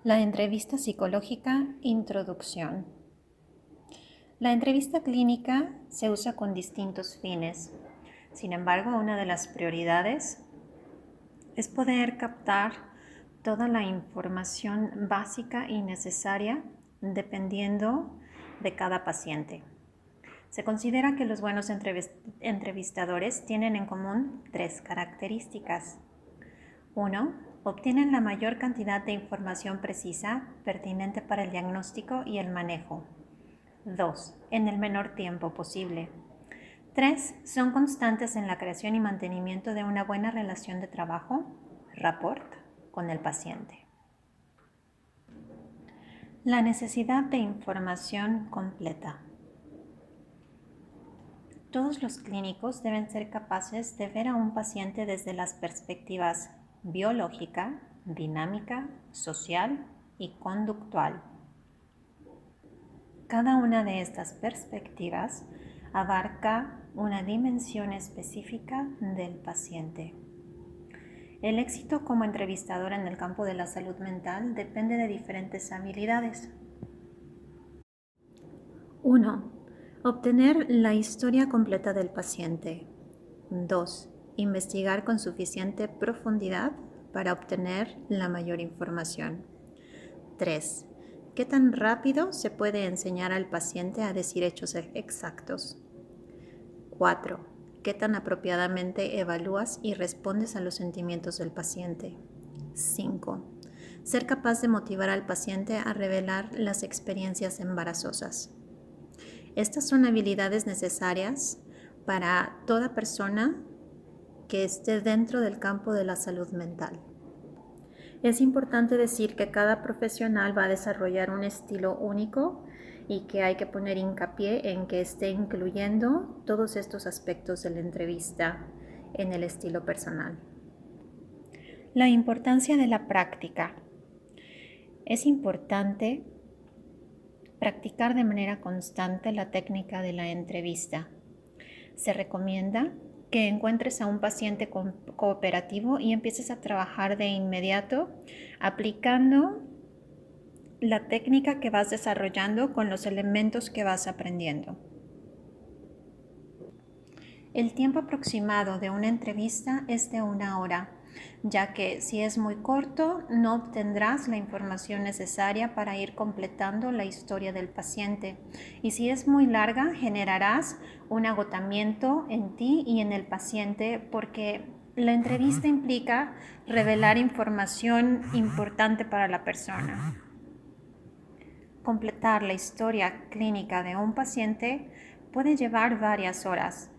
La entrevista psicológica, introducción. La entrevista clínica se usa con distintos fines. Sin embargo, una de las prioridades es poder captar toda la información básica y necesaria dependiendo de cada paciente. Se considera que los buenos entrevistadores tienen en común 3 características. 1. Obtienen la mayor cantidad de información precisa, pertinente para el diagnóstico y el manejo. 2. En el menor tiempo posible. 3. Son constantes en la creación y mantenimiento de una buena relación de trabajo, rapport, con el paciente. La necesidad de información completa. Todos los clínicos deben ser capaces de ver a un paciente desde las perspectivas biológica, dinámica, social y conductual. Cada una de estas perspectivas abarca una dimensión específica del paciente. El éxito como entrevistador en el campo de la salud mental depende de diferentes habilidades. 1. Obtener la historia completa del paciente. 2. Investigar con suficiente profundidad para obtener la mayor información. 3. ¿Qué tan rápido se puede enseñar al paciente a decir hechos exactos? 4. ¿Qué tan apropiadamente evalúas y respondes a los sentimientos del paciente? 5. Ser capaz de motivar al paciente a revelar las experiencias embarazosas. Estas son habilidades necesarias para toda persona que esté dentro del campo de la salud mental. Es importante decir que cada profesional va a desarrollar un estilo único y que hay que poner hincapié en que esté incluyendo todos estos aspectos de la entrevista en el estilo personal. La importancia de la práctica. Es importante practicar de manera constante la técnica de la entrevista. Se recomienda que encuentres a un paciente cooperativo y empieces a trabajar de inmediato aplicando la técnica que vas desarrollando con los elementos que vas aprendiendo. El tiempo aproximado de una entrevista es de 1 hora, ya que si es muy corto no obtendrás la información necesaria para ir completando la historia del paciente, y si es muy larga generarás un agotamiento en ti y en el paciente porque la entrevista implica revelar información importante para la persona. Completar la historia clínica de un paciente puede llevar varias horas,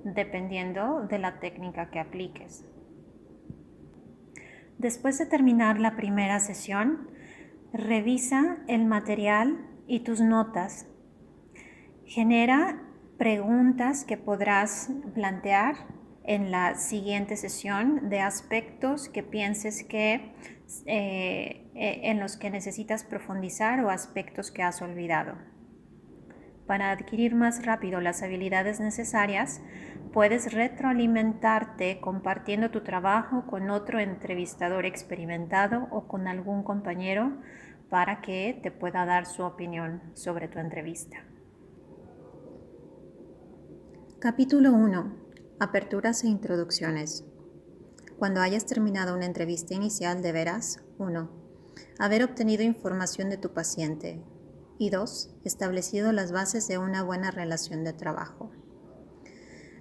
dependiendo de la técnica que apliques. Después de terminar la primera sesión, revisa el material y tus notas. Genera preguntas que podrás plantear en la siguiente sesión de aspectos que pienses que en los que necesitas profundizar o aspectos que has olvidado. Para adquirir más rápido las habilidades necesarias, puedes retroalimentarte compartiendo tu trabajo con otro entrevistador experimentado o con algún compañero para que te pueda dar su opinión sobre tu entrevista. Capítulo 1. Aperturas e introducciones. Cuando hayas terminado una entrevista inicial deberás 1. Haber obtenido información de tu paciente y 2. Establecido las bases de una buena relación de trabajo.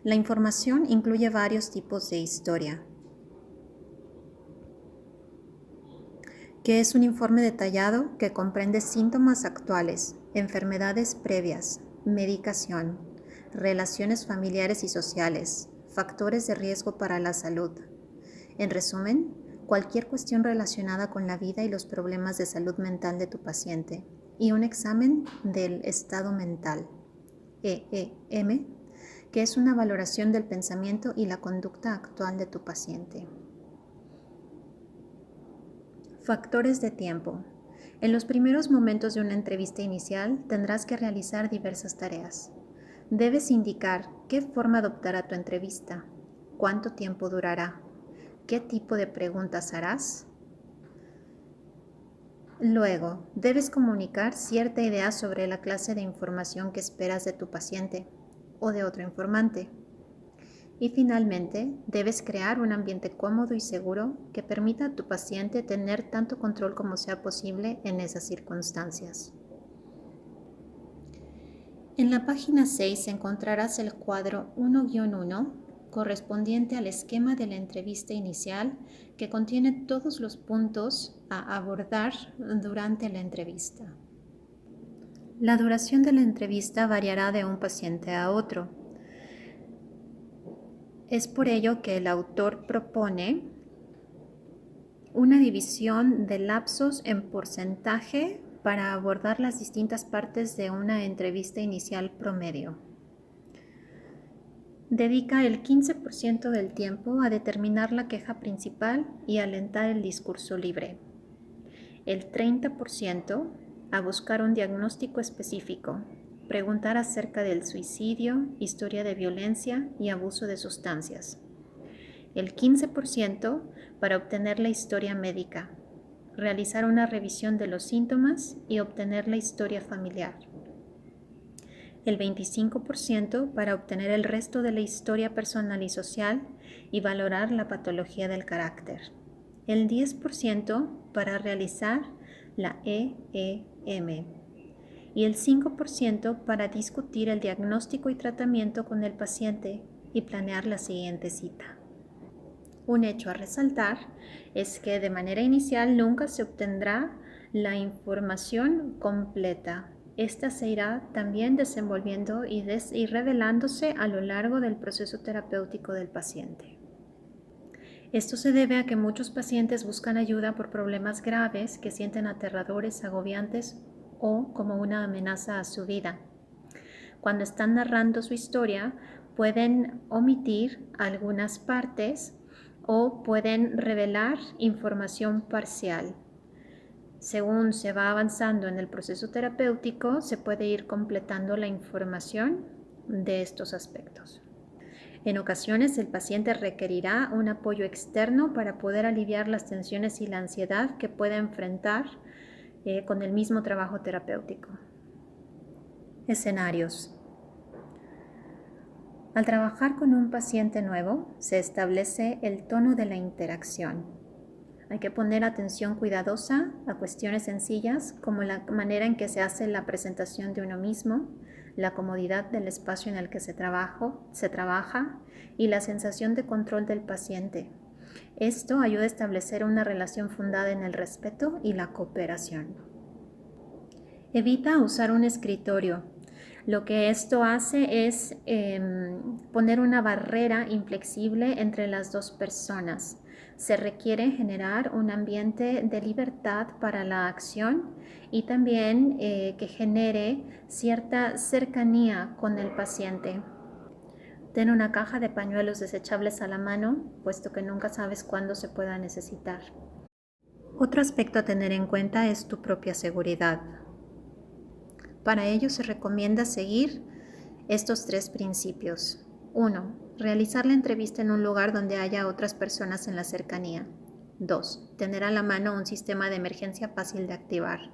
La información incluye varios tipos de historia, que es un informe detallado que comprende síntomas actuales, enfermedades previas, medicación, relaciones familiares y sociales, factores de riesgo para la salud. En resumen, cualquier cuestión relacionada con la vida y los problemas de salud mental de tu paciente y un examen del estado mental, EEM, que es una valoración del pensamiento y la conducta actual de tu paciente. Factores de tiempo. En los primeros momentos de una entrevista inicial tendrás que realizar diversas tareas. Debes indicar qué forma adoptará tu entrevista, cuánto tiempo durará, qué tipo de preguntas harás, Luego, debes comunicar cierta idea sobre la clase de información que esperas de tu paciente o de otro informante. Y finalmente, debes crear un ambiente cómodo y seguro que permita a tu paciente tener tanto control como sea posible en esas circunstancias. En la página 6 encontrarás el cuadro 1-1 correspondiente al esquema de la entrevista inicial que contiene todos los puntos a abordar durante la entrevista. La duración de la entrevista variará de un paciente a otro. Es por ello que el autor propone una división de lapsos en porcentaje para abordar las distintas partes de una entrevista inicial promedio. Dedica el 15% del tiempo a determinar la queja principal y alentar el discurso libre. El 30% a buscar un diagnóstico específico, preguntar acerca del suicidio, historia de violencia y abuso de sustancias. El 15% para obtener la historia médica, realizar una revisión de los síntomas y obtener la historia familiar. El 25% para obtener el resto de la historia personal y social y valorar la patología del carácter. El 10% para realizar la EEM y el 5% para discutir el diagnóstico y tratamiento con el paciente y planear la siguiente cita. Un hecho a resaltar es que de manera inicial nunca se obtendrá la información completa. Esta se irá también desenvolviendo y revelándose a lo largo del proceso terapéutico del paciente. Esto se debe a que muchos pacientes buscan ayuda por problemas graves que sienten aterradores, agobiantes o como una amenaza a su vida. Cuando están narrando su historia, pueden omitir algunas partes o pueden revelar información parcial. Según se va avanzando en el proceso terapéutico, se puede ir completando la información de estos aspectos. En ocasiones, el paciente requerirá un apoyo externo para poder aliviar las tensiones y la ansiedad que pueda enfrentar con el mismo trabajo terapéutico. Escenarios. Al trabajar con un paciente nuevo, se establece el tono de la interacción. Hay que poner atención cuidadosa a cuestiones sencillas como la manera en que se hace la presentación de uno mismo, la comodidad del espacio en el que se trabaja y la sensación de control del paciente. Esto ayuda a establecer una relación fundada en el respeto y la cooperación. Evita usar un escritorio. Lo que esto hace es poner una barrera inflexible entre las dos personas. Se requiere generar un ambiente de libertad para la acción y también que genere cierta cercanía con el paciente. Ten una caja de pañuelos desechables a la mano, puesto que nunca sabes cuándo se pueda necesitar. Otro aspecto a tener en cuenta es tu propia seguridad. Para ello se recomienda seguir estos 3 principios. 1. Realizar la entrevista en un lugar donde haya otras personas en la cercanía. 2. Tener a la mano un sistema de emergencia fácil de activar.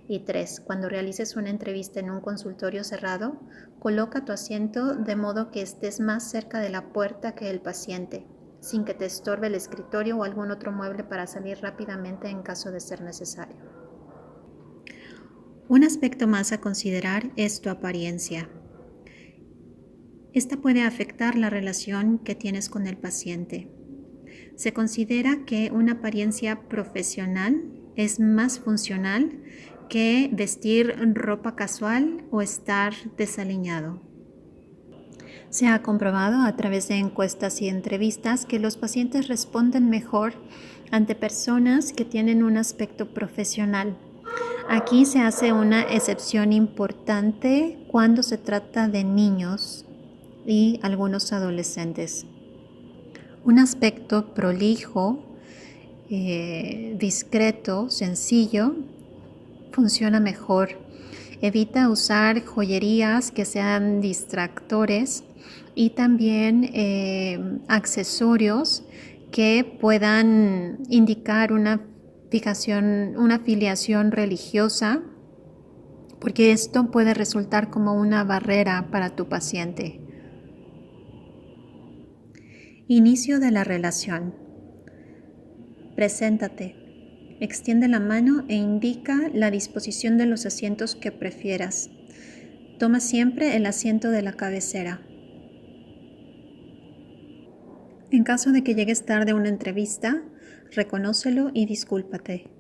Y 3. Cuando realices una entrevista en un consultorio cerrado, coloca tu asiento de modo que estés más cerca de la puerta que el paciente, sin que te estorbe el escritorio o algún otro mueble para salir rápidamente en caso de ser necesario. Un aspecto más a considerar es tu apariencia. Esta puede afectar la relación que tienes con el paciente. Se considera que una apariencia profesional es más funcional que vestir ropa casual o estar desaliñado. Se ha comprobado a través de encuestas y entrevistas que los pacientes responden mejor ante personas que tienen un aspecto profesional. Aquí se hace una excepción importante cuando se trata de niños y algunos adolescentes. Un aspecto prolijo, discreto, sencillo, funciona mejor. Evita usar joyerías que sean distractores y también accesorios que puedan indicar una una afiliación religiosa, porque esto puede resultar como una barrera para tu paciente. Inicio de la relación. Preséntate. Extiende la mano e indica la disposición de los asientos que prefieras. Toma siempre el asiento de la cabecera. En caso de que llegues tarde a una entrevista, reconócelo y discúlpate.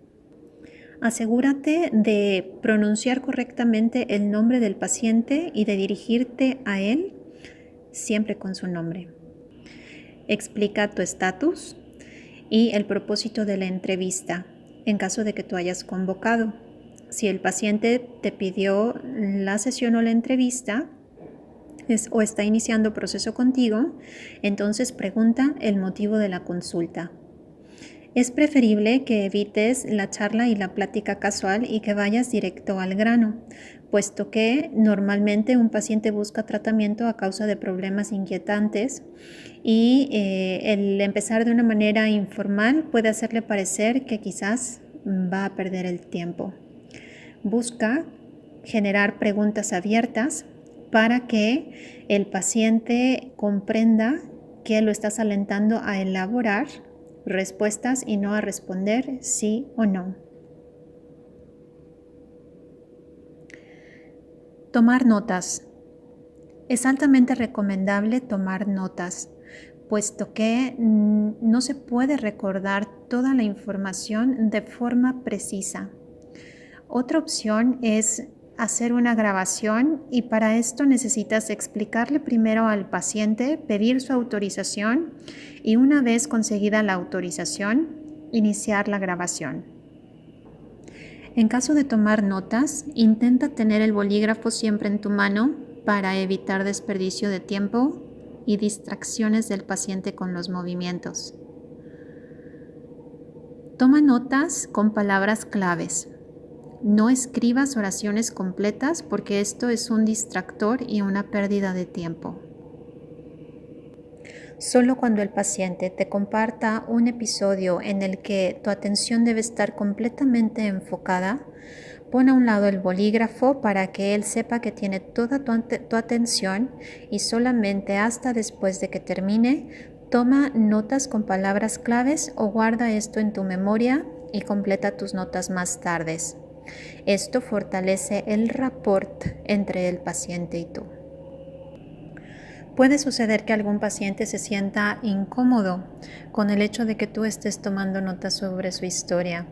Asegúrate de pronunciar correctamente el nombre del paciente y de dirigirte a él siempre con su nombre. Explica tu estatus y el propósito de la entrevista en caso de que tú hayas convocado. Si el paciente te pidió la sesión o la entrevista o está iniciando proceso contigo, entonces pregunta el motivo de la consulta. Es preferible que evites la charla y la plática casual y que vayas directo al grano, puesto que normalmente un paciente busca tratamiento a causa de problemas inquietantes y el empezar de una manera informal puede hacerle parecer que quizás va a perder el tiempo. Busca generar preguntas abiertas para que el paciente comprenda que lo estás alentando a elaborar respuestas y no a responder sí o no. Tomar notas. Es altamente recomendable tomar notas, puesto que no se puede recordar toda la información de forma precisa. Otra opción es hacer una grabación y para esto necesitas explicarle primero al paciente, pedir su autorización y una vez conseguida la autorización, iniciar la grabación. En caso de tomar notas, intenta tener el bolígrafo siempre en tu mano para evitar desperdicio de tiempo y distracciones del paciente con los movimientos. Toma notas con palabras claves. No escribas oraciones completas porque esto es un distractor y una pérdida de tiempo. Solo cuando el paciente te comparta un episodio en el que tu atención debe estar completamente enfocada, pon a un lado el bolígrafo para que él sepa que tiene toda tu atención y solamente hasta después de que termine, toma notas con palabras claves o guarda esto en tu memoria y completa tus notas más tardes. Esto fortalece el rapport entre el paciente y tú. Puede suceder que algún paciente se sienta incómodo con el hecho de que tú estés tomando notas sobre su historia.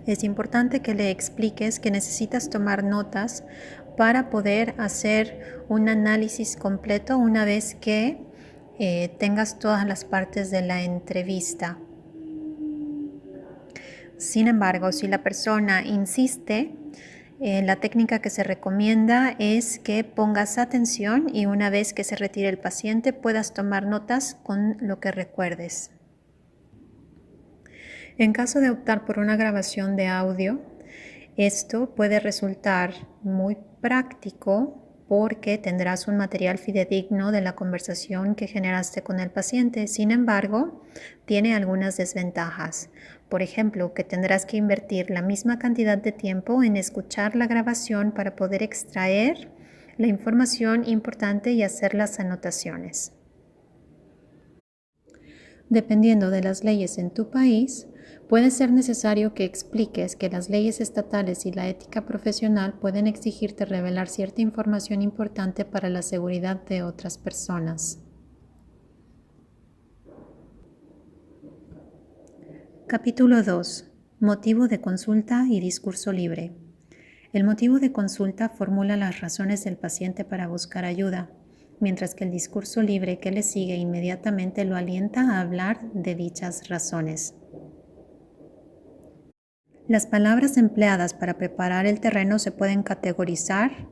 Es importante que le expliques que necesitas tomar notas para poder hacer un análisis completo una vez que tengas todas las partes de la entrevista. Sin embargo, si la persona insiste, la técnica que se recomienda es que pongas atención y una vez que se retire el paciente puedas tomar notas con lo que recuerdes. En caso de optar por una grabación de audio, esto puede resultar muy práctico porque tendrás un material fidedigno de la conversación que generaste con el paciente. Sin embargo, tiene algunas desventajas. Por ejemplo, que tendrás que invertir la misma cantidad de tiempo en escuchar la grabación para poder extraer la información importante y hacer las anotaciones. Dependiendo de las leyes en tu país, puede ser necesario que expliques que las leyes estatales y la ética profesional pueden exigirte revelar cierta información importante para la seguridad de otras personas. Capítulo 2. Motivo de consulta y discurso libre. El motivo de consulta formula las razones del paciente para buscar ayuda, mientras que el discurso libre que le sigue inmediatamente lo alienta a hablar de dichas razones. Las palabras empleadas para preparar el terreno se pueden categorizar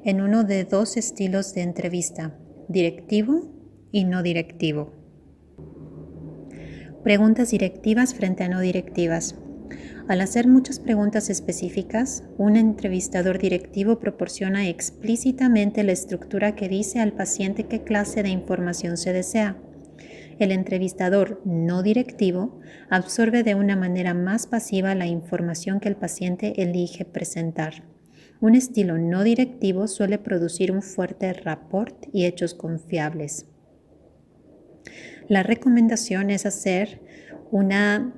en uno de dos estilos de entrevista, directivo y no directivo. Preguntas directivas frente a no directivas. Al hacer muchas preguntas específicas, un entrevistador directivo proporciona explícitamente la estructura que dice al paciente qué clase de información se desea. El entrevistador no directivo absorbe de una manera más pasiva la información que el paciente elige presentar. Un estilo no directivo suele producir un fuerte rapport y hechos confiables. La recomendación es hacer una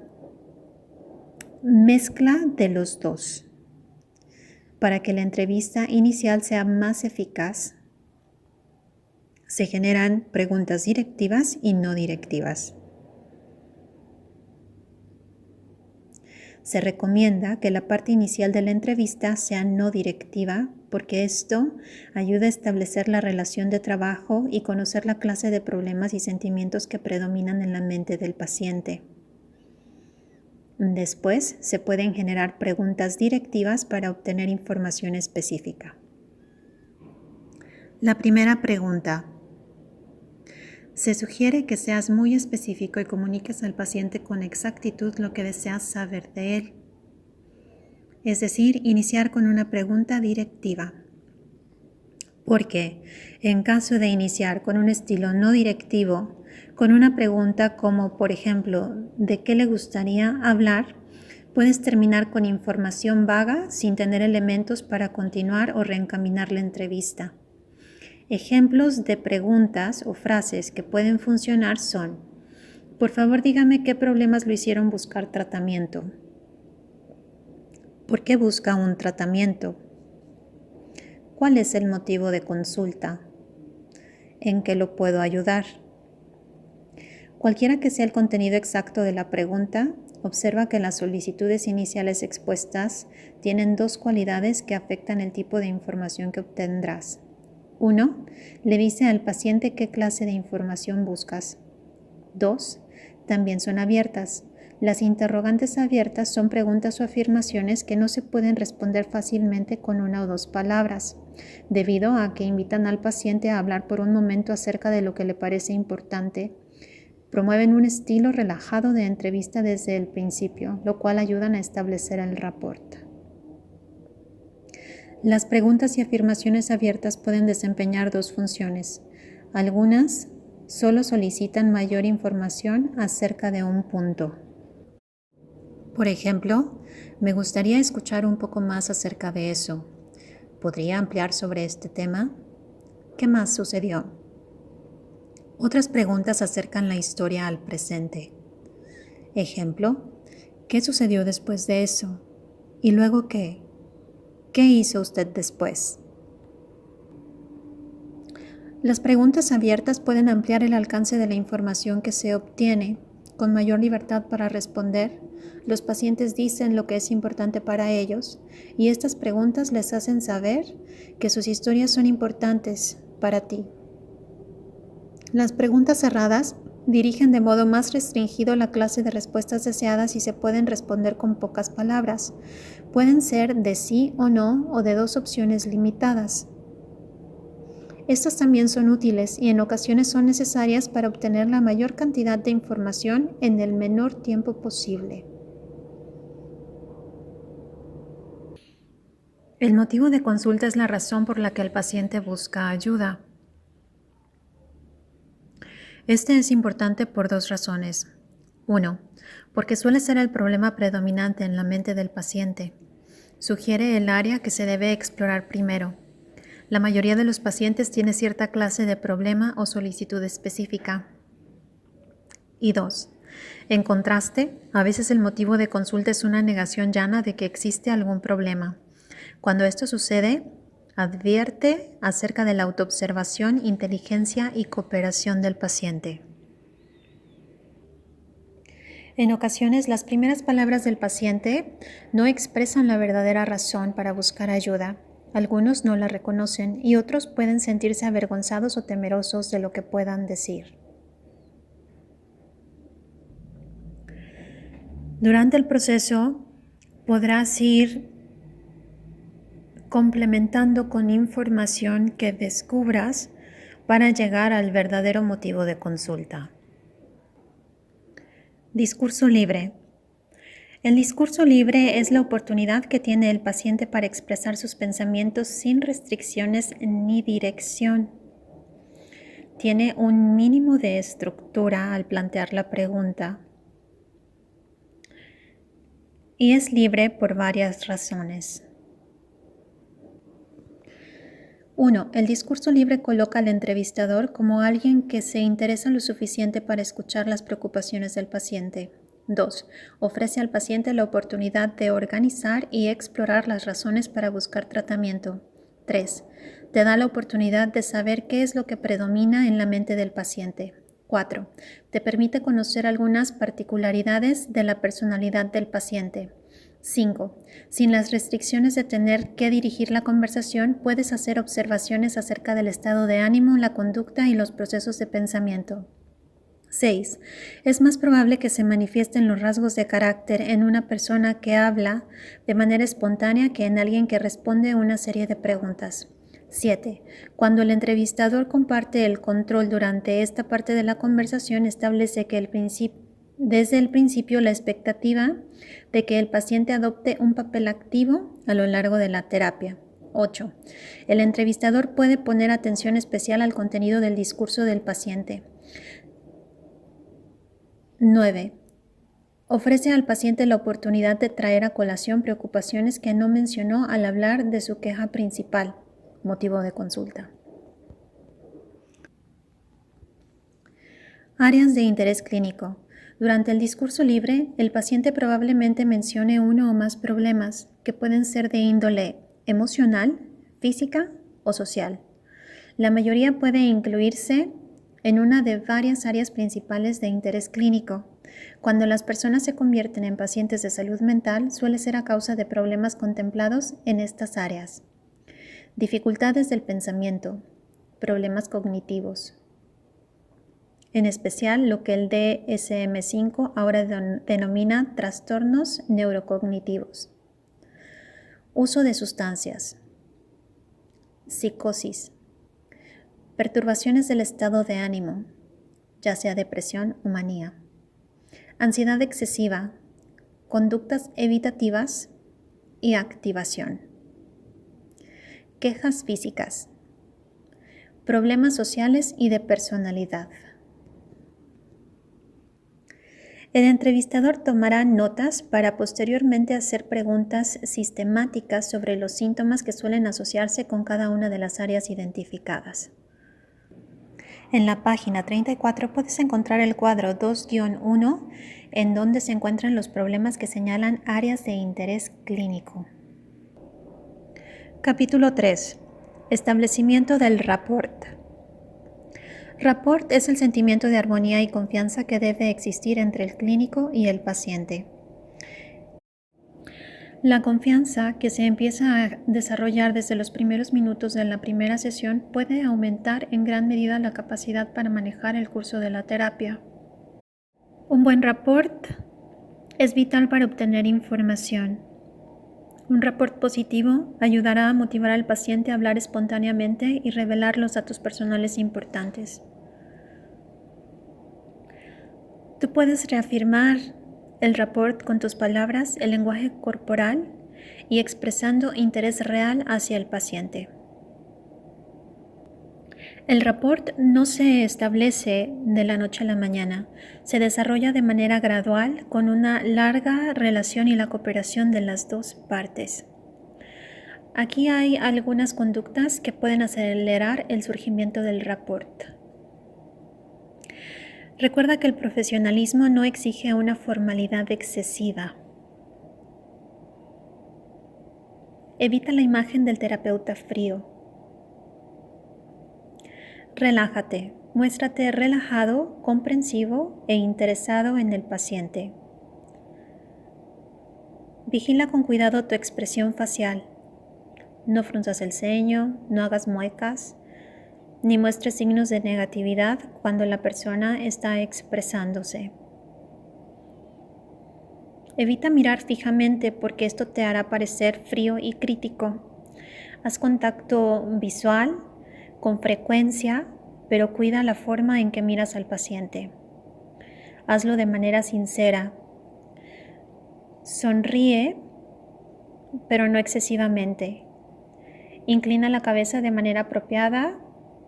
mezcla de los dos para que la entrevista inicial sea más eficaz. Se generan preguntas directivas y no directivas. Se recomienda que la parte inicial de la entrevista sea no directiva porque esto ayuda a establecer la relación de trabajo y conocer la clase de problemas y sentimientos que predominan en la mente del paciente. Después se pueden generar preguntas directivas para obtener información específica. La primera pregunta. Se sugiere que seas muy específico y comuniques al paciente con exactitud lo que deseas saber de él. Es decir, iniciar con una pregunta directiva. Porque en caso de iniciar con un estilo no directivo, con una pregunta como, por ejemplo, ¿de qué le gustaría hablar?, puedes terminar con información vaga sin tener elementos para continuar o reencaminar la entrevista. Ejemplos de preguntas o frases que pueden funcionar son: por favor, dígame qué problemas lo hicieron buscar tratamiento. ¿Por qué busca un tratamiento? ¿Cuál es el motivo de consulta? ¿En qué lo puedo ayudar? Cualquiera que sea el contenido exacto de la pregunta, observa que las solicitudes iniciales expuestas tienen dos cualidades que afectan el tipo de información que obtendrás. 1. Le dice al paciente qué clase de información buscas. 2. También son abiertas. Las interrogantes abiertas son preguntas o afirmaciones que no se pueden responder fácilmente con una o dos palabras, debido a que invitan al paciente a hablar por un momento acerca de lo que le parece importante. Promueven un estilo relajado de entrevista desde el principio, lo cual ayudan a establecer el rapport. Las preguntas y afirmaciones abiertas pueden desempeñar dos funciones. Algunas solo solicitan mayor información acerca de un punto. Por ejemplo, me gustaría escuchar un poco más acerca de eso. ¿Podría ampliar sobre este tema? ¿Qué más sucedió? Otras preguntas acercan la historia al presente. Ejemplo, ¿qué sucedió después de eso? ¿Y luego qué? ¿Qué hizo usted después? Las preguntas abiertas pueden ampliar el alcance de la información que se obtiene. Con mayor libertad para responder, los pacientes dicen lo que es importante para ellos y estas preguntas les hacen saber que sus historias son importantes para ti. Las preguntas cerradas dirigen de modo más restringido la clase de respuestas deseadas y se pueden responder con pocas palabras. Pueden ser de sí o no o de dos opciones limitadas. Estas también son útiles y en ocasiones son necesarias para obtener la mayor cantidad de información en el menor tiempo posible. El motivo de consulta es la razón por la que el paciente busca ayuda. Este es importante por dos razones. 1. Porque suele ser el problema predominante en la mente del paciente. Sugiere el área que se debe explorar primero. La mayoría de los pacientes tiene cierta clase de problema o solicitud específica. Y 2. En contraste, a veces el motivo de consulta es una negación llana de que existe algún problema. Cuando esto sucede, advierte acerca de la autoobservación, inteligencia y cooperación del paciente. En ocasiones, las primeras palabras del paciente no expresan la verdadera razón para buscar ayuda. Algunos no la reconocen y otros pueden sentirse avergonzados o temerosos de lo que puedan decir. Durante el proceso, podrás ir complementando con información que descubras para llegar al verdadero motivo de consulta. Discurso libre. El discurso libre es la oportunidad que tiene el paciente para expresar sus pensamientos sin restricciones ni dirección. tiene un mínimo de estructura al plantear la pregunta y es libre por varias razones. 1. El discurso libre coloca al entrevistador como alguien que se interesa lo suficiente para escuchar las preocupaciones del paciente. 2. Ofrece al paciente la oportunidad de organizar y explorar las razones para buscar tratamiento. 3. Te da la oportunidad de saber qué es lo que predomina en la mente del paciente. 4. Te permite conocer algunas particularidades de la personalidad del paciente. 5. Sin las restricciones de tener que dirigir la conversación, puedes hacer observaciones acerca del estado de ánimo, la conducta y los procesos de pensamiento. 6. Es más probable que se manifiesten los rasgos de carácter en una persona que habla de manera espontánea que en alguien que responde una serie de preguntas. 7. Cuando el entrevistador comparte el control durante esta parte de la conversación, establece que desde el principio la expectativa de que el paciente adopte un papel activo a lo largo de la terapia. 8. El entrevistador puede poner atención especial al contenido del discurso del paciente. 9. Ofrece al paciente la oportunidad de traer a colación preocupaciones que no mencionó al hablar de su queja principal, motivo de consulta. Áreas de interés clínico. Durante el discurso libre, el paciente probablemente mencione uno o más problemas que pueden ser de índole emocional, física o social. La mayoría puede incluirse en una de varias áreas principales de interés clínico. Cuando las personas se convierten en pacientes de salud mental, suele ser a causa de problemas contemplados en estas áreas. Dificultades del pensamiento, problemas cognitivos. En especial lo que el DSM-5 ahora denomina trastornos neurocognitivos. Uso de sustancias. Psicosis. Perturbaciones del estado de ánimo, ya sea depresión o manía. Ansiedad excesiva, conductas evitativas y activación. Quejas físicas. Problemas sociales y de personalidad. El entrevistador tomará notas para posteriormente hacer preguntas sistemáticas sobre los síntomas que suelen asociarse con cada una de las áreas identificadas. En la página 34 puedes encontrar el cuadro 2-1 en donde se encuentran los problemas que señalan áreas de interés clínico. Capítulo 3. Establecimiento del rapport. Rapport es el sentimiento de armonía y confianza que debe existir entre el clínico y el paciente. La confianza, que se empieza a desarrollar desde los primeros minutos de la primera sesión, puede aumentar en gran medida la capacidad para manejar el curso de la terapia. Un buen rapport es vital para obtener información. Un rapport positivo ayudará a motivar al paciente a hablar espontáneamente y revelar los datos personales importantes. Tú puedes reafirmar el rapport con tus palabras, el lenguaje corporal y expresando interés real hacia el paciente. El rapport no se establece de la noche a la mañana, se desarrolla de manera gradual con una larga relación y la cooperación de las dos partes. Aquí hay algunas conductas que pueden acelerar el surgimiento del rapport. Recuerda que el profesionalismo no exige una formalidad excesiva. Evita la imagen del terapeuta frío. Relájate. Muéstrate relajado, comprensivo e interesado en el paciente. Vigila con cuidado tu expresión facial. No frunzas el ceño, no hagas muecas, ni muestres signos de negatividad cuando la persona está expresándose. Evita mirar fijamente porque esto te hará parecer frío y crítico. Haz contacto visual con frecuencia, pero cuida la forma en que miras al paciente. Hazlo de manera sincera. Sonríe, pero no excesivamente. Inclina la cabeza de manera apropiada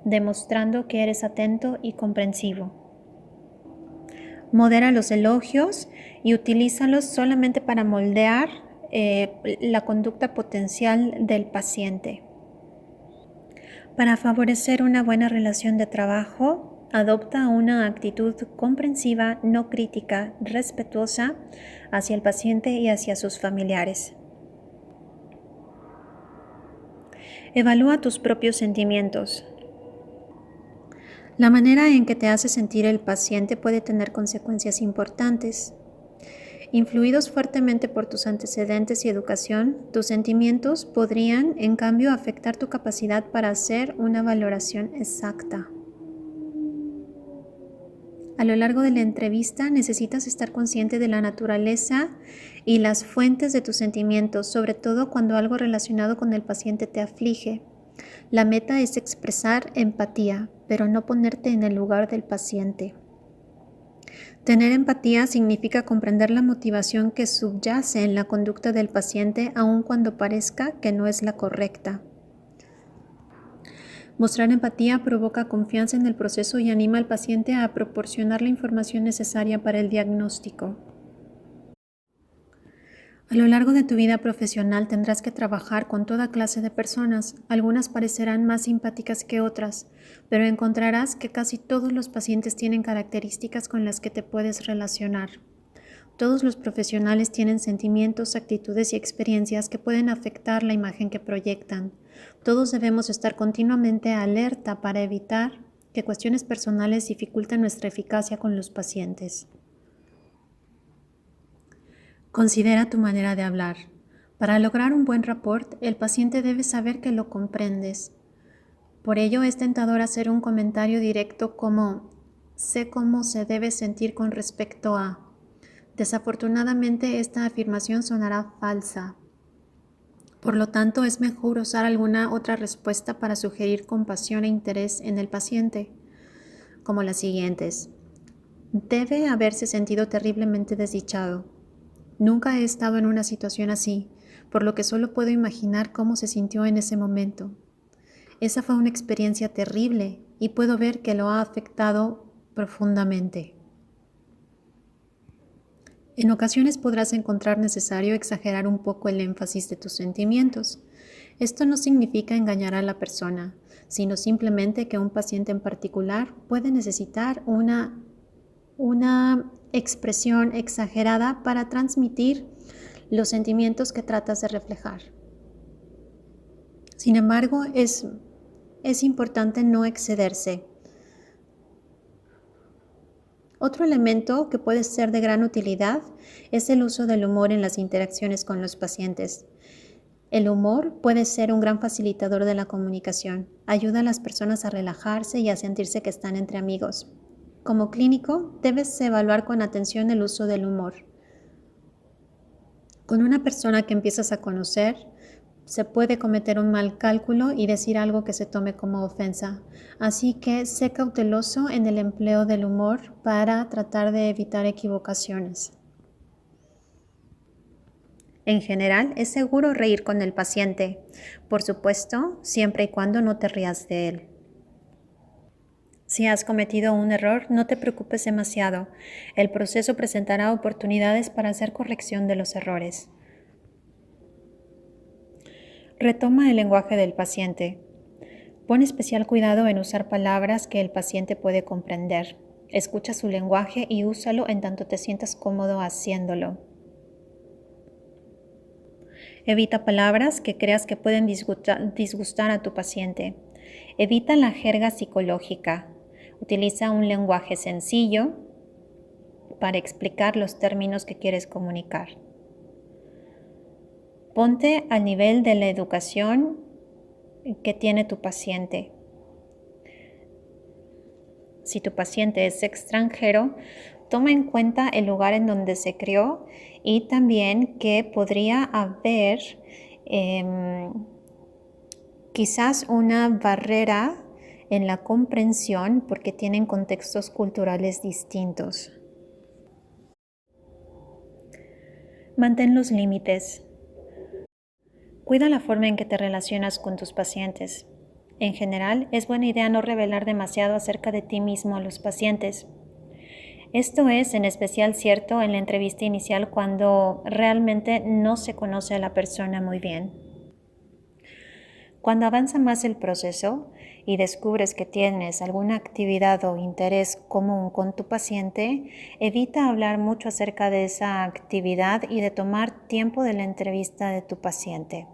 demostrando que eres atento y comprensivo. Modera los elogios y utilízalos solamente para moldear la conducta potencial del paciente. Para favorecer una buena relación de trabajo, adopta una actitud comprensiva, no crítica, respetuosa hacia el paciente y hacia sus familiares. Evalúa tus propios sentimientos. La manera en que te hace sentir el paciente puede tener consecuencias importantes. Influidos fuertemente por tus antecedentes y educación, tus sentimientos podrían, en cambio, afectar tu capacidad para hacer una valoración exacta. A lo largo de la entrevista necesitas estar consciente de la naturaleza y las fuentes de tus sentimientos, sobre todo cuando algo relacionado con el paciente te aflige. La meta es expresar empatía, pero no ponerte en el lugar del paciente. Tener empatía significa comprender la motivación que subyace en la conducta del paciente, aun cuando parezca que no es la correcta. Mostrar empatía provoca confianza en el proceso y anima al paciente a proporcionar la información necesaria para el diagnóstico. A lo largo de tu vida profesional tendrás que trabajar con toda clase de personas. Algunas parecerán más simpáticas que otras, pero encontrarás que casi todos los pacientes tienen características con las que te puedes relacionar. Todos los profesionales tienen sentimientos, actitudes y experiencias que pueden afectar la imagen que proyectan. Todos debemos estar continuamente alerta para evitar que cuestiones personales dificulten nuestra eficacia con los pacientes. Considera tu manera de hablar. Para lograr un buen rapport, el paciente debe saber que lo comprendes. Por ello, es tentador hacer un comentario directo como «sé cómo se debe sentir con respecto a». Desafortunadamente, esta afirmación sonará falsa. Por lo tanto, es mejor usar alguna otra respuesta para sugerir compasión e interés en el paciente, como las siguientes. Debe haberse sentido terriblemente desdichado. Nunca he estado en una situación así, por lo que solo puedo imaginar cómo se sintió en ese momento. Esa fue una experiencia terrible y puedo ver que lo ha afectado profundamente. En ocasiones podrás encontrar necesario exagerar un poco el énfasis de tus sentimientos. Esto no significa engañar a la persona, sino simplemente que un paciente en particular puede necesitar una expresión exagerada para transmitir los sentimientos que tratas de reflejar. Sin embargo, es importante no excederse. Otro elemento que puede ser de gran utilidad es el uso del humor en las interacciones con los pacientes. El humor puede ser un gran facilitador de la comunicación. Ayuda a las personas a relajarse y a sentirse que están entre amigos. Como clínico, debes evaluar con atención el uso del humor. Con una persona que empiezas a conocer, se puede cometer un mal cálculo y decir algo que se tome como ofensa. Así que sé cauteloso en el empleo del humor para tratar de evitar equivocaciones. En general, es seguro reír con el paciente, por supuesto, siempre y cuando no te rías de él. Si has cometido un error, no te preocupes demasiado. El proceso presentará oportunidades para hacer corrección de los errores. Retoma el lenguaje del paciente. Pon especial cuidado en usar palabras que el paciente puede comprender. Escucha su lenguaje y úsalo en tanto te sientas cómodo haciéndolo. Evita palabras que creas que pueden disgustar a tu paciente. Evita la jerga psicológica. Utiliza un lenguaje sencillo para explicar los términos que quieres comunicar. Ponte al nivel de la educación que tiene tu paciente. Si tu paciente es extranjero, toma en cuenta el lugar en donde se crió y también que podría haber quizás una barrera en la comprensión porque tienen contextos culturales distintos. Mantén los límites. Cuida la forma en que te relacionas con tus pacientes. En general, es buena idea no revelar demasiado acerca de ti mismo a los pacientes. Esto es en especial cierto en la entrevista inicial cuando realmente no se conoce a la persona muy bien. Cuando avanza más el proceso y descubres que tienes alguna actividad o interés común con tu paciente, evita hablar mucho acerca de esa actividad y de tomar tiempo de la entrevista de tu paciente.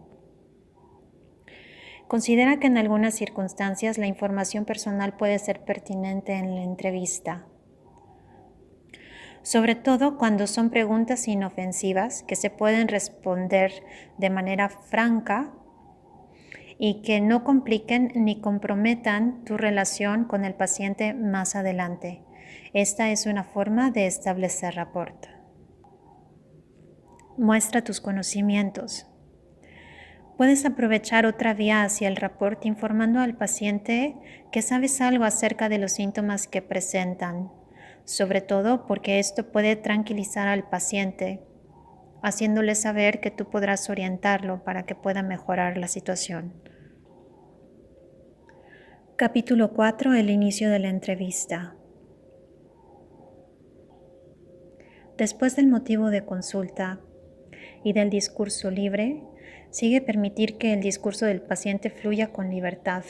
Considera que en algunas circunstancias la información personal puede ser pertinente en la entrevista, sobre todo cuando son preguntas inofensivas que se pueden responder de manera franca y que no compliquen ni comprometan tu relación con el paciente más adelante. Esta es una forma de establecer rapport. Muestra tus conocimientos. Puedes aprovechar otra vía hacia el rapport informando al paciente que sabes algo acerca de los síntomas que presentan, sobre todo porque esto puede tranquilizar al paciente, haciéndole saber que tú podrás orientarlo para que pueda mejorar la situación. Capítulo 4. El inicio de la entrevista. Después del motivo de consulta y del discurso libre, sigue permitir que el discurso del paciente fluya con libertad.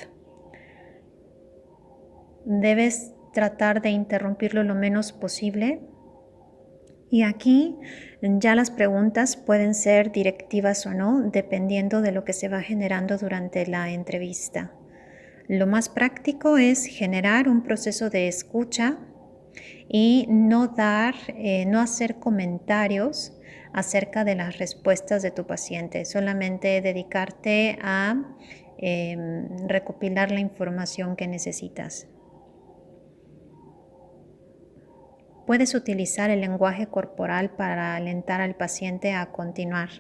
Debes tratar de interrumpirlo lo menos posible. Y aquí ya las preguntas pueden ser directivas o no, dependiendo de lo que se va generando durante la entrevista. Lo más práctico es generar un proceso de escucha y no hacer comentarios acerca de las respuestas de tu paciente, solamente dedicarte a recopilar la información que necesitas. Puedes utilizar el lenguaje corporal para alentar al paciente a continuar.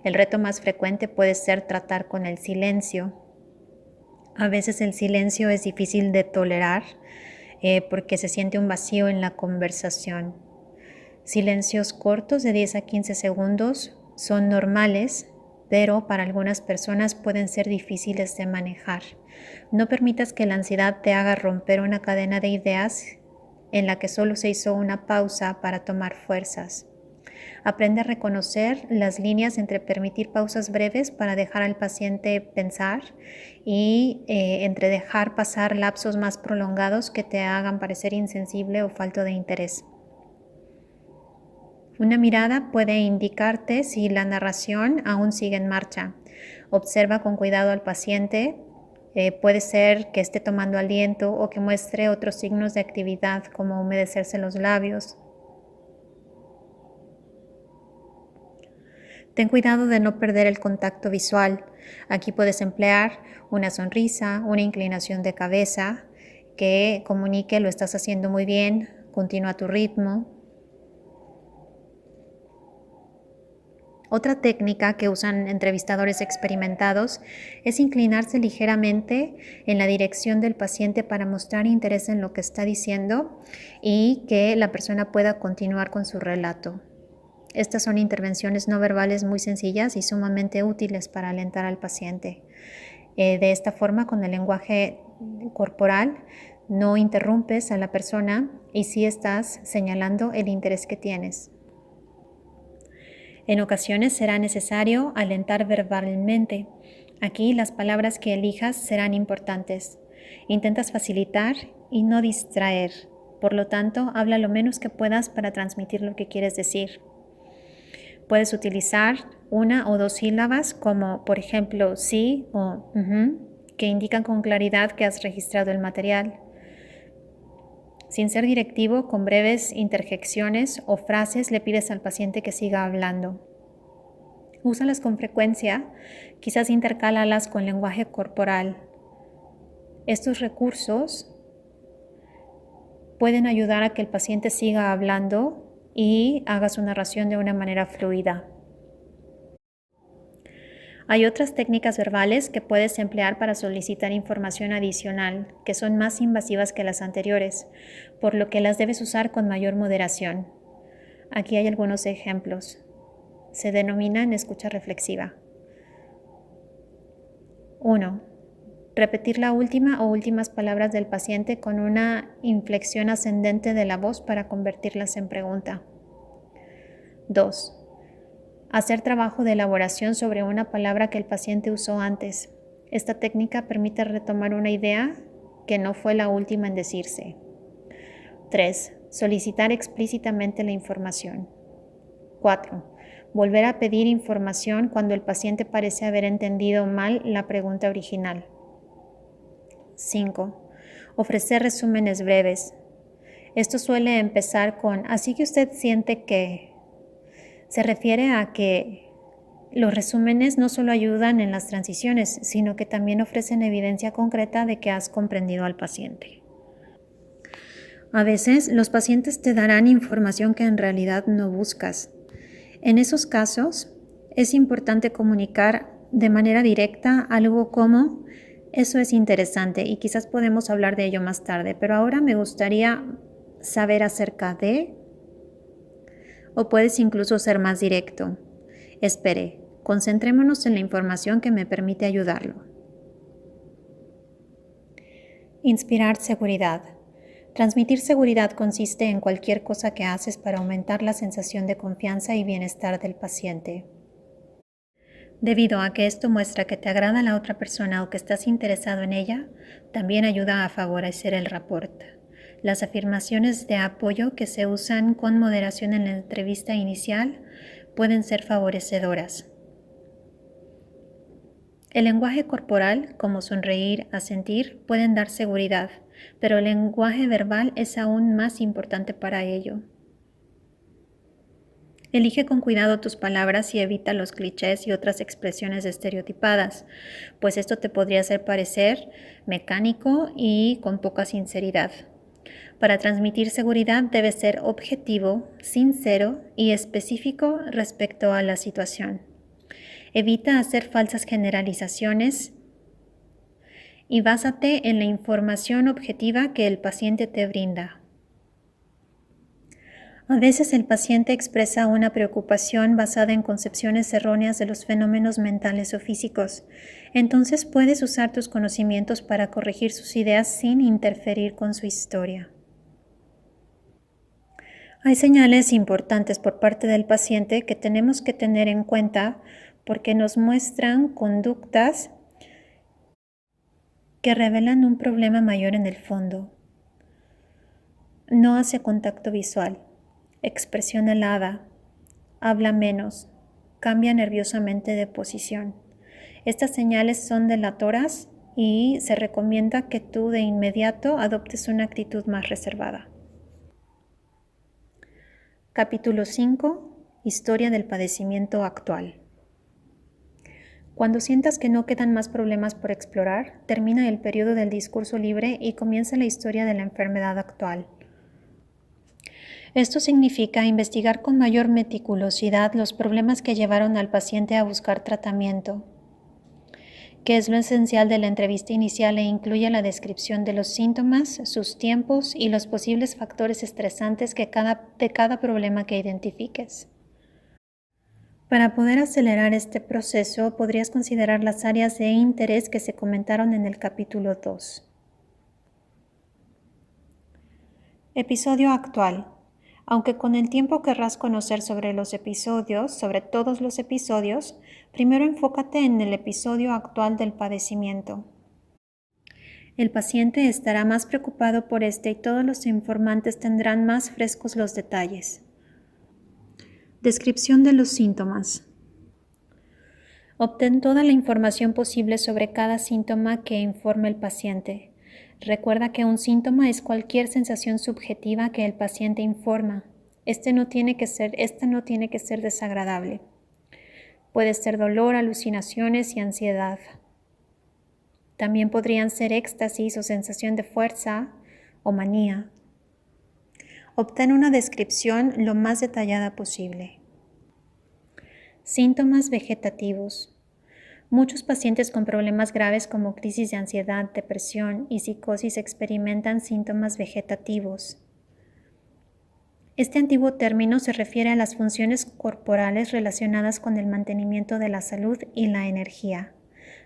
El reto más frecuente puede ser tratar con el silencio. A veces el silencio es difícil de tolerar porque se siente un vacío en la conversación. Silencios cortos de 10 a 15 segundos son normales, pero para algunas personas pueden ser difíciles de manejar. No permitas que la ansiedad te haga romper una cadena de ideas en la que solo se hizo una pausa para tomar fuerzas. Aprende a reconocer las líneas entre permitir pausas breves para dejar al paciente pensar y entre dejar pasar lapsos más prolongados que te hagan parecer insensible o falto de interés. Una mirada puede indicarte si la narración aún sigue en marcha. Observa con cuidado al paciente. Puede ser que esté tomando aliento o que muestre otros signos de actividad como humedecerse los labios. Ten cuidado de no perder el contacto visual. Aquí puedes emplear una sonrisa, una inclinación de cabeza que comunique lo estás haciendo muy bien, continúa tu ritmo. Otra técnica que usan entrevistadores experimentados es inclinarse ligeramente en la dirección del paciente para mostrar interés en lo que está diciendo y que la persona pueda continuar con su relato. Estas son intervenciones no verbales muy sencillas y sumamente útiles para alentar al paciente. De esta forma, con el lenguaje corporal, no interrumpes a la persona y sí estás señalando el interés que tienes. En ocasiones será necesario alentar verbalmente. Aquí las palabras que elijas serán importantes. Intentas facilitar y no distraer. Por lo tanto, habla lo menos que puedas para transmitir lo que quieres decir. Puedes utilizar una o dos sílabas como, por ejemplo, sí o que indican con claridad que has registrado el material. Sin ser directivo, con breves interjecciones o frases le pides al paciente que siga hablando. Úsalas con frecuencia, quizás intercálalas con lenguaje corporal. Estos recursos pueden ayudar a que el paciente siga hablando y haga su narración de una manera fluida. Hay otras técnicas verbales que puedes emplear para solicitar información adicional, que son más invasivas que las anteriores, por lo que las debes usar con mayor moderación. Aquí hay algunos ejemplos. Se denominan escucha reflexiva. 1. Repetir la última o últimas palabras del paciente con una inflexión ascendente de la voz para convertirlas en pregunta. 2. Hacer trabajo de elaboración sobre una palabra que el paciente usó antes. Esta técnica permite retomar una idea que no fue la última en decirse. 3. Solicitar explícitamente la información. 4. Volver a pedir información cuando el paciente parece haber entendido mal la pregunta original. 5. Ofrecer resúmenes breves. Esto suele empezar con "así que usted siente que". Se refiere a que los resúmenes no solo ayudan en las transiciones, sino que también ofrecen evidencia concreta de que has comprendido al paciente. A veces los pacientes te darán información que en realidad no buscas. En esos casos, es importante comunicar de manera directa algo como "eso es interesante y quizás podemos hablar de ello más tarde, pero ahora me gustaría saber acerca de". O puedes incluso ser más directo. "Espere, concentrémonos en la información que me permite ayudarlo". Inspirar seguridad. Transmitir seguridad consiste en cualquier cosa que haces para aumentar la sensación de confianza y bienestar del paciente. Debido a que esto muestra que te agrada la otra persona o que estás interesado en ella, también ayuda a favorecer el rapport. Las afirmaciones de apoyo que se usan con moderación en la entrevista inicial pueden ser favorecedoras. El lenguaje corporal, como sonreír, asentir, pueden dar seguridad, pero el lenguaje verbal es aún más importante para ello. Elige con cuidado tus palabras y evita los clichés y otras expresiones estereotipadas, pues esto te podría hacer parecer mecánico y con poca sinceridad. Para transmitir seguridad debes ser objetivo, sincero y específico respecto a la situación. Evita hacer falsas generalizaciones y básate en la información objetiva que el paciente te brinda. A veces el paciente expresa una preocupación basada en concepciones erróneas de los fenómenos mentales o físicos. Entonces puedes usar tus conocimientos para corregir sus ideas sin interferir con su historia. Hay señales importantes por parte del paciente que tenemos que tener en cuenta porque nos muestran conductas que revelan un problema mayor en el fondo. No hace contacto visual, expresión helada, habla menos, cambia nerviosamente de posición. Estas señales son delatoras y se recomienda que tú de inmediato adoptes una actitud más reservada. Capítulo 5. Historia del padecimiento actual. Cuando sientas que no quedan más problemas por explorar, termina el periodo del discurso libre y comienza la historia de la enfermedad actual. Esto significa investigar con mayor meticulosidad los problemas que llevaron al paciente a buscar tratamiento, que es lo esencial de la entrevista inicial e incluye la descripción de los síntomas, sus tiempos y los posibles factores estresantes de cada problema que identifiques. Para poder acelerar este proceso, podrías considerar las áreas de interés que se comentaron en el capítulo 2. Episodio actual. Aunque con el tiempo querrás conocer sobre todos los episodios, primero enfócate en el episodio actual del padecimiento. El paciente estará más preocupado por este y todos los informantes tendrán más frescos los detalles. Descripción de los síntomas. Obtén toda la información posible sobre cada síntoma que informe el paciente. Recuerda que un síntoma es cualquier sensación subjetiva que el paciente informa. Esta no tiene que ser desagradable. Puede ser dolor, alucinaciones y ansiedad. También podrían ser éxtasis o sensación de fuerza o manía. Obtén una descripción lo más detallada posible. Síntomas vegetativos. Muchos pacientes con problemas graves como crisis de ansiedad, depresión y psicosis experimentan síntomas vegetativos. Este antiguo término se refiere a las funciones corporales relacionadas con el mantenimiento de la salud y la energía.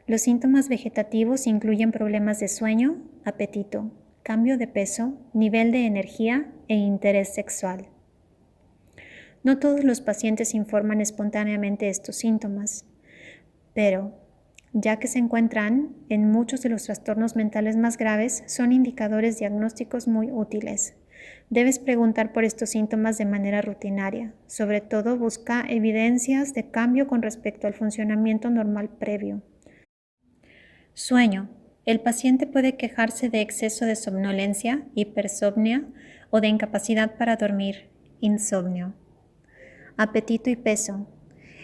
Los síntomas vegetativos incluyen problemas de sueño, apetito, cambio de peso, nivel de energía e interés sexual. No todos los pacientes informan espontáneamente estos síntomas, pero, ya que se encuentran en muchos de los trastornos mentales más graves, son indicadores diagnósticos muy útiles. Debes preguntar por estos síntomas de manera rutinaria. Sobre todo, busca evidencias de cambio con respecto al funcionamiento normal previo. Sueño. El paciente puede quejarse de exceso de somnolencia, hipersomnia o de incapacidad para dormir, insomnio. Apetito y peso.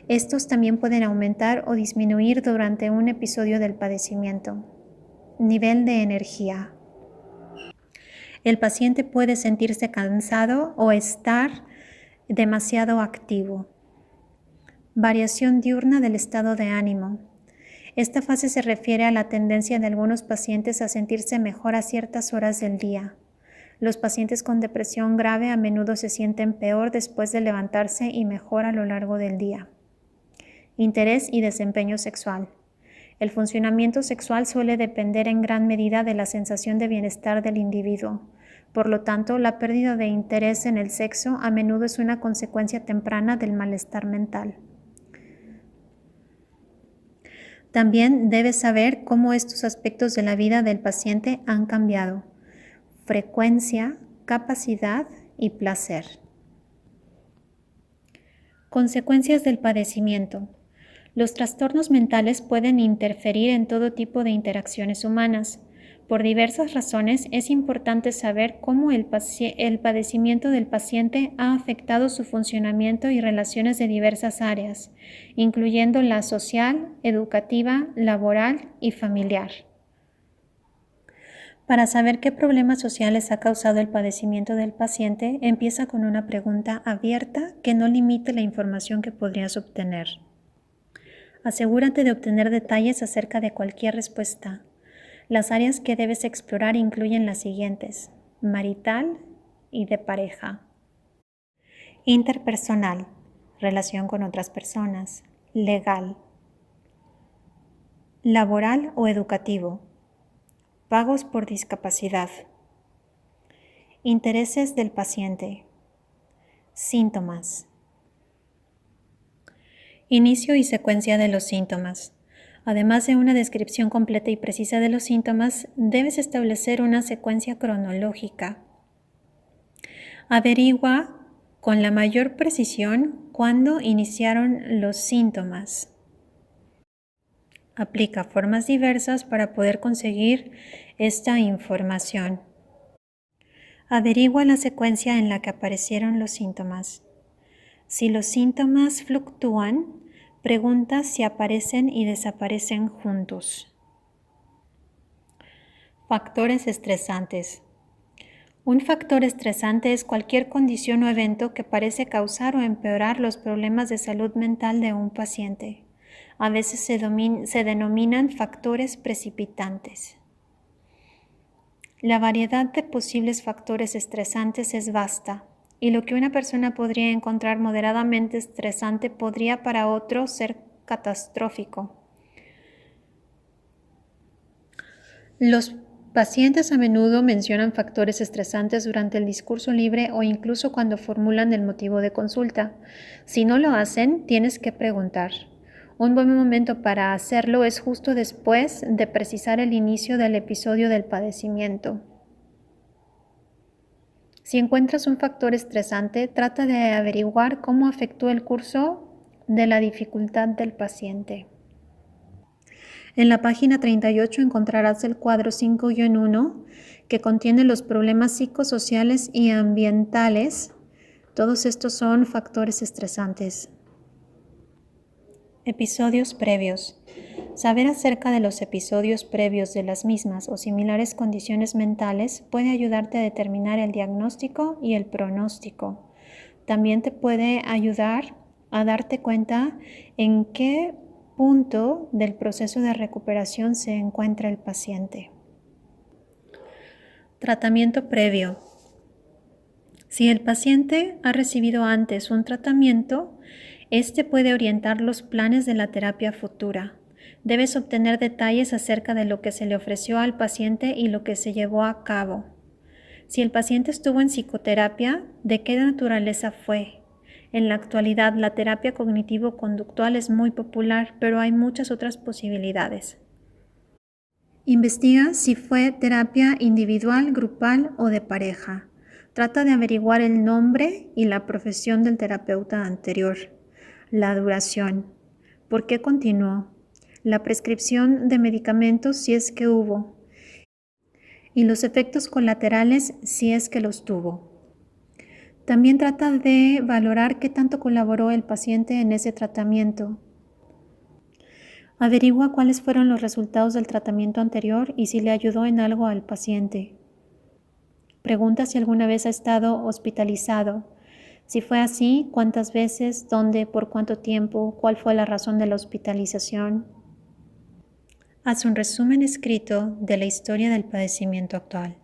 Estos también pueden aumentar o disminuir durante un episodio del padecimiento. Nivel de energía. El paciente puede sentirse cansado o estar demasiado activo. Variación diurna del estado de ánimo. Esta fase se refiere a la tendencia de algunos pacientes a sentirse mejor a ciertas horas del día. Los pacientes con depresión grave a menudo se sienten peor después de levantarse y mejor a lo largo del día. Interés y desempeño sexual. El funcionamiento sexual suele depender en gran medida de la sensación de bienestar del individuo. Por lo tanto, la pérdida de interés en el sexo a menudo es una consecuencia temprana del malestar mental. También debes saber cómo estos aspectos de la vida del paciente han cambiado: frecuencia, capacidad y placer. Consecuencias del padecimiento. Los trastornos mentales pueden interferir en todo tipo de interacciones humanas. Por diversas razones, es importante saber cómo el padecimiento del paciente ha afectado su funcionamiento y relaciones de diversas áreas, incluyendo la social, educativa, laboral y familiar. Para saber qué problemas sociales ha causado el padecimiento del paciente, empieza con una pregunta abierta que no limite la información que podrías obtener. Asegúrate de obtener detalles acerca de cualquier respuesta. Las áreas que debes explorar incluyen las siguientes: marital y de pareja, interpersonal, relación con otras personas, legal, laboral o educativo, pagos por discapacidad, intereses del paciente, síntomas. Inicio y secuencia de los síntomas. Además de una descripción completa y precisa de los síntomas, debes establecer una secuencia cronológica. Averigua con la mayor precisión cuándo iniciaron los síntomas. Aplica formas diversas para poder conseguir esta información. Averigua la secuencia en la que aparecieron los síntomas. Si los síntomas fluctúan, pregunta si aparecen y desaparecen juntos. Factores estresantes. Un factor estresante es cualquier condición o evento que parece causar o empeorar los problemas de salud mental de un paciente. A veces se denominan factores precipitantes. La variedad de posibles factores estresantes es vasta, y lo que una persona podría encontrar moderadamente estresante podría para otro ser catastrófico. Los pacientes a menudo mencionan factores estresantes durante el discurso libre o incluso cuando formulan el motivo de consulta. Si no lo hacen, tienes que preguntar. Un buen momento para hacerlo es justo después de precisar el inicio del episodio del padecimiento. Si encuentras un factor estresante, trata de averiguar cómo afectó el curso de la dificultad del paciente. En la página 38 encontrarás el cuadro 5-1 que contiene los problemas psicosociales y ambientales. Todos estos son factores estresantes. Episodios previos. Saber acerca de los episodios previos de las mismas o similares condiciones mentales puede ayudarte a determinar el diagnóstico y el pronóstico. También te puede ayudar a darte cuenta en qué punto del proceso de recuperación se encuentra el paciente. Tratamiento previo. Si el paciente ha recibido antes un tratamiento, este puede orientar los planes de la terapia futura. Debes obtener detalles acerca de lo que se le ofreció al paciente y lo que se llevó a cabo. Si el paciente estuvo en psicoterapia, ¿de qué naturaleza fue? En la actualidad, la terapia cognitivo-conductual es muy popular, pero hay muchas otras posibilidades. Investiga si fue terapia individual, grupal o de pareja. Trata de averiguar el nombre y la profesión del terapeuta anterior. La duración. ¿Por qué continuó? La prescripción de medicamentos si es que hubo. Y los efectos colaterales si es que los tuvo. También trata de valorar qué tanto colaboró el paciente en ese tratamiento. Averigua cuáles fueron los resultados del tratamiento anterior y si le ayudó en algo al paciente. Pregunta si alguna vez ha estado hospitalizado. Si fue así, cuántas veces, dónde, por cuánto tiempo, cuál fue la razón de la hospitalización. Haz un resumen escrito de la historia del padecimiento actual.